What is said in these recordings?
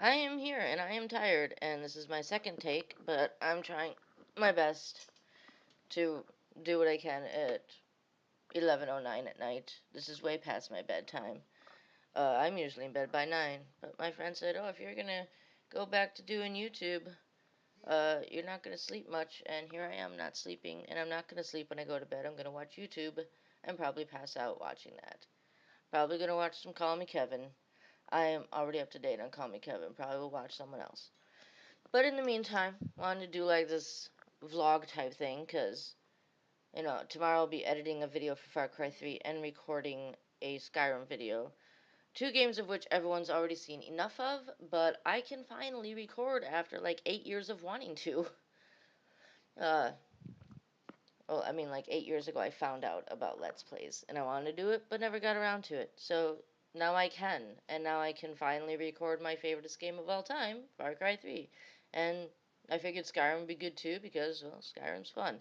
I am here and I am tired, and this is my second take, but I'm trying my best to do what I can at 11:09 at night. This is way past my bedtime. I'm usually in bed by 9, but my friend said, "Oh, if you're gonna go back to doing YouTube, you're not gonna sleep much." And here I am not sleeping, and I'm not gonna sleep when I go to bed. I'm gonna watch YouTube and probably pass out watching that. Probably gonna watch some Call Me Kevin. I am already up to date on Call Me Kevin. Probably will watch someone else. But in the meantime, wanted to do like this vlog type thing because, tomorrow I'll be editing a video for Far Cry 3 and recording a Skyrim video. Two games of which everyone's already seen enough of, but I can finally record after like 8 years of wanting to. Uh, well, I mean, like 8 years ago I found out about Let's Plays and I wanted to do it, but never got around to it. So now I can, and now I can finally record my favoriteest game of all time, Far Cry 3. And I figured Skyrim would be good too because, well, Skyrim's fun.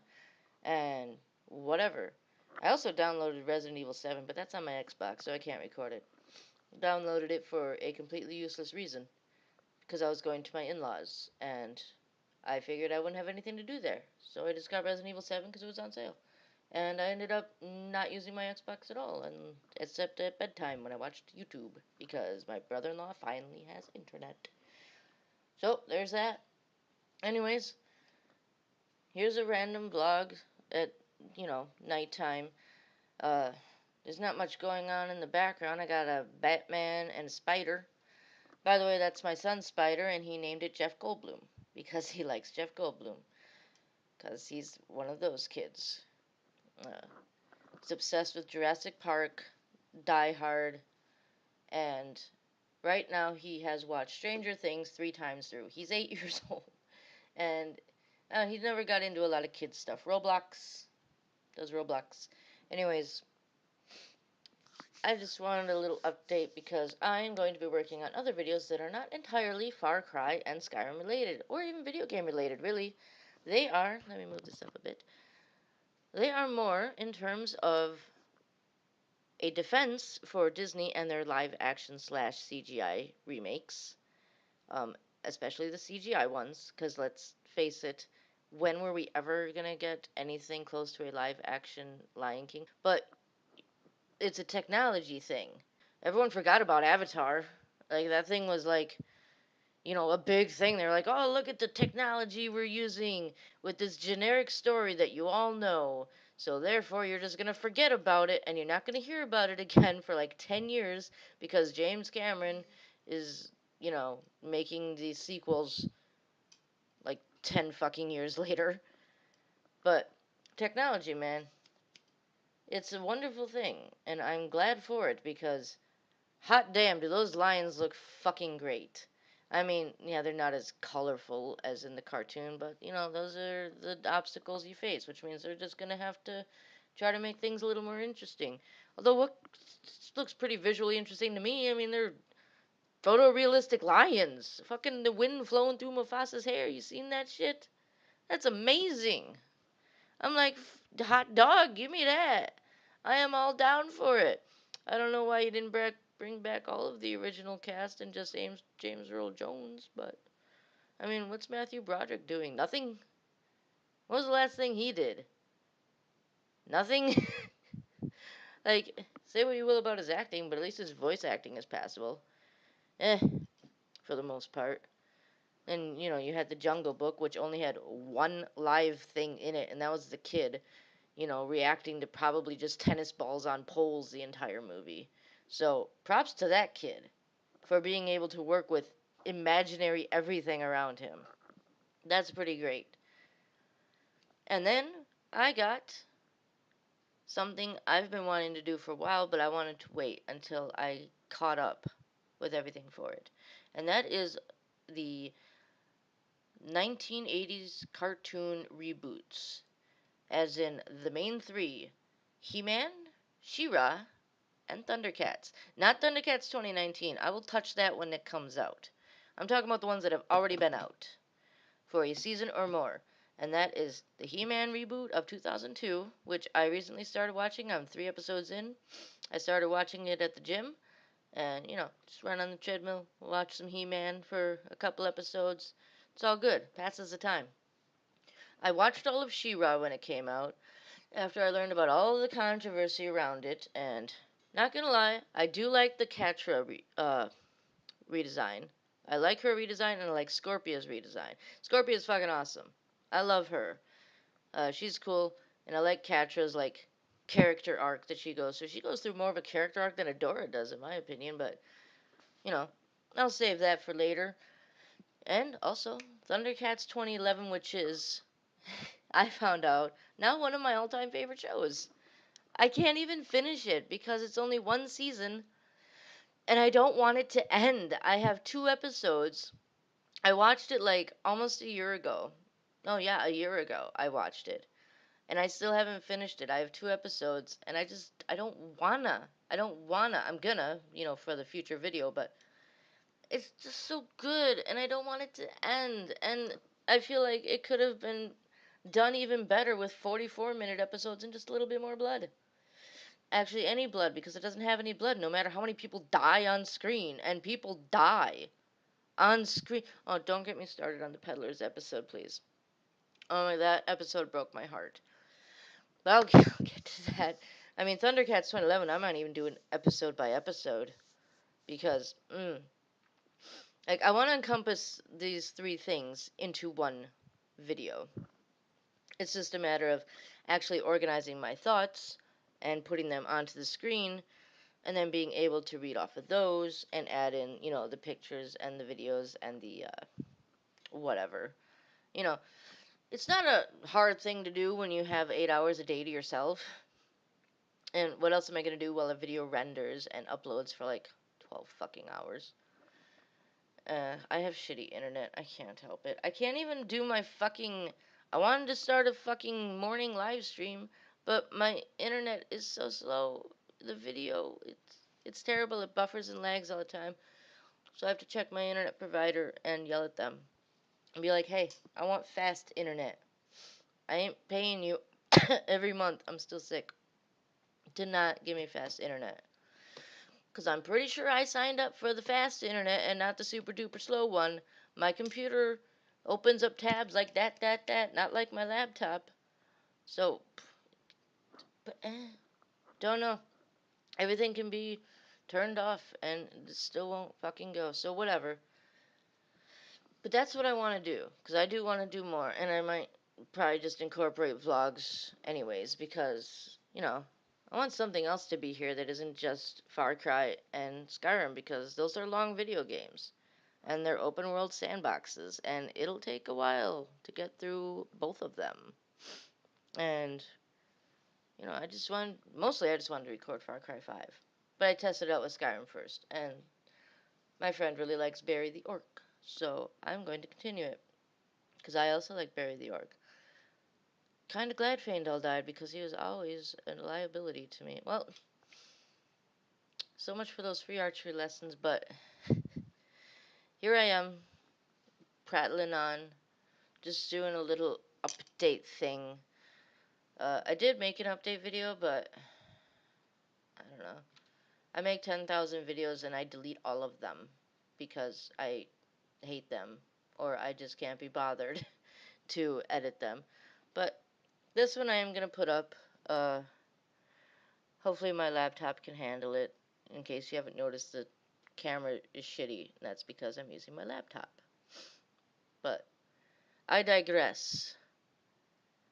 And whatever. I also downloaded Resident Evil 7, but that's on my Xbox, so I can't record it. Downloaded it for a completely useless reason because I was going to my in laws, and I figured I wouldn't have anything to do there. So I just got Resident Evil 7 because it was on sale. And I ended up not using my Xbox at all, and except at bedtime when I watched YouTube because my brother-in-law finally has internet. So there's that. Anyways, here's a random vlog at nighttime. Uh, there's not much going on in the background. I got a Batman and a spider. By the way, that's my son's spider, and he named it Jeff Goldblum because he likes Jeff Goldblum because he's one of those kids. Uh, he's obsessed with Jurassic Park, Die Hard, and right now he has watched Stranger Things 3 times through. He's 8 years old, and he's never got into a lot of kids stuff. Roblox, does Roblox. Anyways, I just wanted a little update because I am going to be working on other videos that are not entirely Far Cry and Skyrim related, or even video game related, really. They are, let me move this up a bit, they are more in terms of a defense for Disney and their live action slash CGI remakes, um, especially the CGI ones, because let's face it, when were we ever going to get anything close to a live action Lion King? But it's a technology thing. Everyone forgot about Avatar. Like, that thing was like, a big thing. They're like, oh, look at the technology we're using with this generic story that you all know. So therefore, you're just gonna forget about it, and you're not gonna hear about it again for like 10 years because James Cameron is, making these sequels like 10 fucking years later. But technology, man, it's a wonderful thing, and I'm glad for it because hot damn, do those lions look fucking great. I mean, yeah, they're not as colorful as in the cartoon, but those are the obstacles you face, which means they're just gonna have to try to make things a little more interesting. Although what looks pretty visually interesting to me, I mean, they're photorealistic lions. Fucking the wind flowing through Mufasa's hair. You seen that shit? That's amazing. I'm like, hot dog, give me that. I am all down for it. I don't know why you didn't bring back all of the original cast and just James Earl Jones, but I mean, what's Matthew Broderick doing? Nothing? What was the last thing he did? Nothing? Like, say what you will about his acting, but at least his voice acting is passable. Eh, for the most part. And, you had the Jungle Book, which only had one live thing in it, and that was the kid, reacting to probably just tennis balls on poles the entire movie. So, props to that kid for being able to work with imaginary everything around him. That's pretty great. And then I got something I've been wanting to do for a while, but I wanted to wait until I caught up with everything for it. And that is the 1980s cartoon reboots, as in the main three: He-Man, She-Ra, and Thundercats. Not Thundercats 2019. I will touch that when it comes out. I'm talking about the ones that have already been out for a season or more. And that is the He-Man reboot of 2002, which I recently started watching. I'm 3 episodes in. I started watching it at the gym, and just run on the treadmill, watch some He-Man for a couple episodes. It's all good. Passes the time. I watched all of She-Ra when it came out after I learned about all of the controversy around it, and not gonna lie, I do like the Catra redesign. I like her redesign, and I like Scorpia's redesign. Scorpia's fucking awesome. I love her. She's cool, and I like Catra's like character arc that she goes through. She goes through more of a character arc than Adora does, in my opinion. But you know, I'll save that for later. And also Thundercats 2011, which is I found out now one of my all-time favorite shows. I can't even finish it because it's only one season, and I don't want it to end. I have 2 episodes. I watched it like almost a year ago. Oh yeah, a year ago I watched it. And I still haven't finished it. I have 2 episodes, and I don't wanna. I don't wanna. I'm gonna, for the future video, but it's just so good, and I don't want it to end. And I feel like it could have been done even better with 44-minute episodes and just a little bit more blood. Actually, any blood, because it doesn't have any blood, no matter how many people die on screen, and people die on screen. Oh, don't get me started on the Peddlers episode, please. Oh, that episode broke my heart. But I'll get to that. I mean, Thundercats 2011, I might even do an episode by episode because, like, I want to encompass these 3 things into one video. It's just a matter of actually organizing my thoughts and putting them onto the screen, and then being able to read off of those and add in, the pictures and the videos and the whatever. You know, it's not a hard thing to do when you have 8 hours a day to yourself. And what else am I going to do while a video renders and uploads for like 12 fucking hours? I have shitty internet. I can't help it. I can't even do my fucking. I wanted to start a fucking morning live stream, but my internet is so slow. The video, it's terrible. It buffers and lags all the time. So I have to check my internet provider and yell at them and be like, "Hey, I want fast internet. I ain't paying you every month. I'm still sick. To not give me fast internet." Because I'm pretty sure I signed up for the fast internet and not the super duper slow one. My computer opens up tabs like that, not like my laptop. So, but, don't know. Everything can be turned off and it still won't fucking go. So, whatever. But that's what I want to do. Because I do want to do more. And I might probably just incorporate vlogs anyways. Because, I want something else to be here that isn't just Far Cry and Skyrim. Because those are long video games. And they're open world sandboxes. And it'll take a while to get through both of them. And, I just wanted to record Far Cry 5. But I tested it out with Skyrim first. And my friend really likes Barry the Orc. So I'm going to continue it. Because I also like Barry the Orc. Kinda glad Faendal died because he was always a liability to me. Well, so much for those free archery lessons, but here I am, prattling on, just doing a little update thing. I did make an update video, but I don't know. I make 10,000 videos and I delete all of them because I hate them or I just can't be bothered to edit them. But this one I am going to put up. Hopefully my laptop can handle it. In case you haven't noticed, the camera is shitty, and that's because I'm using my laptop. But I digress.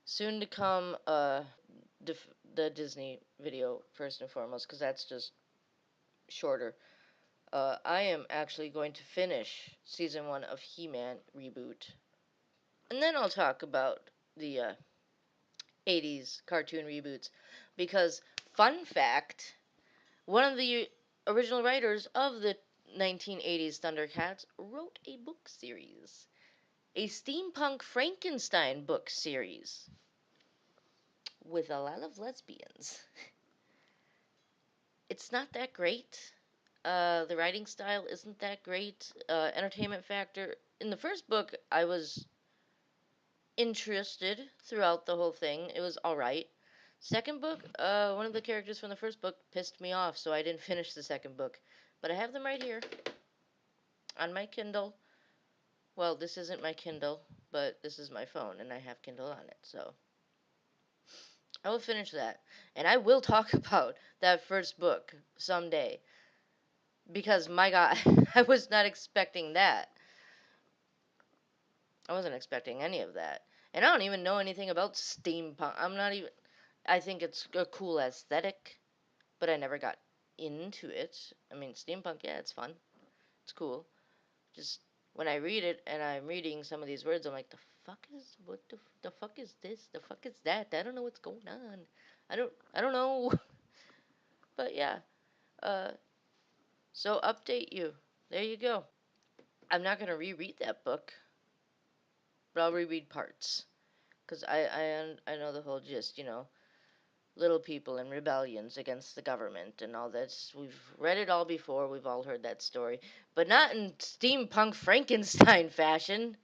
Soon to come, the Disney video first and foremost, because that's just shorter. I am actually going to finish season 1 of He-Man reboot, and then I'll talk about the 80s cartoon reboots, because fun fact. One of the original writers of the 1980s Thundercats wrote a book series, a steampunk Frankenstein book series with a lot of lesbians. It's not that great. The writing style isn't that great. Entertainment factor. In the first book, I was interested throughout the whole thing. It was alright. Second book, one of the characters from the first book pissed me off, so I didn't finish the second book But I have them right here on my Kindle. Well, this isn't my Kindle, but this is my phone, and I have Kindle on it. So I will finish that. And I will talk about that first book someday. Because, my God, I was not expecting that. I wasn't expecting any of that. And I don't even know anything about steampunk. I'm not even. I think it's a cool aesthetic, but I never got into it. I mean, steampunk, yeah, it's fun. It's cool. Just when I read it and I'm reading some of these words, I'm like, the fuck is this? The fuck is that? I don't know what's going on. I don't know. But yeah, uh, so update you. There you go. I'm not gonna reread that book, but I'll reread parts. Cause I know the whole gist, little people and rebellions against the government and all this. We've read it all before. We've all heard that story, but not in steampunk Frankenstein fashion.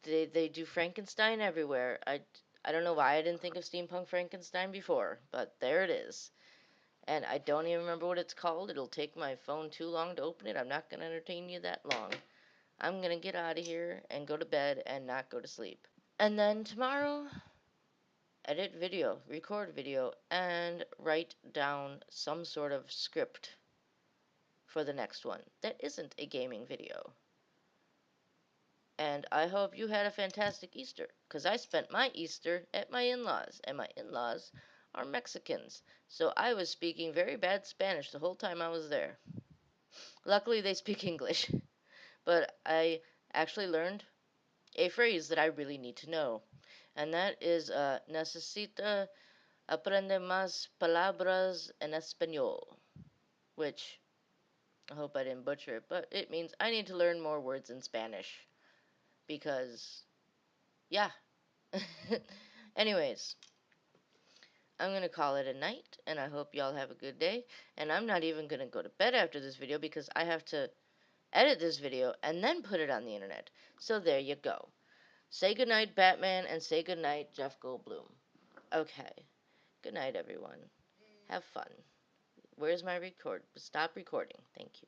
They do Frankenstein everywhere. I don't know why I didn't think of steampunk Frankenstein before, but there it is. And I don't even remember what it's called. It'll take my phone too long to open it. I'm not going to entertain you that long. I'm going to get out of here and go to bed and not go to sleep. And then tomorrow, edit video, record video, and write down some sort of script for the next one that isn't a gaming video. And I hope you had a fantastic Easter, because I spent my Easter at my in-laws, and my in-laws are Mexicans. So I was speaking very bad Spanish the whole time I was there. Luckily, they speak English, but I actually learned a phrase that I really need to know, and that is necesita aprender más palabras en español, which I hope I didn't butcher it, but it means I need to learn more words in Spanish, because, yeah. Anyways, I'm going to call it a night, and I hope y'all have a good day. And I'm not even going to go to bed after this video because I have to edit this video and then put it on the internet. So there you go. Say goodnight, Batman, and say goodnight, Jeff Goldblum. Okay. Good night, everyone. Have fun. Where's my record? Stop recording. Thank you.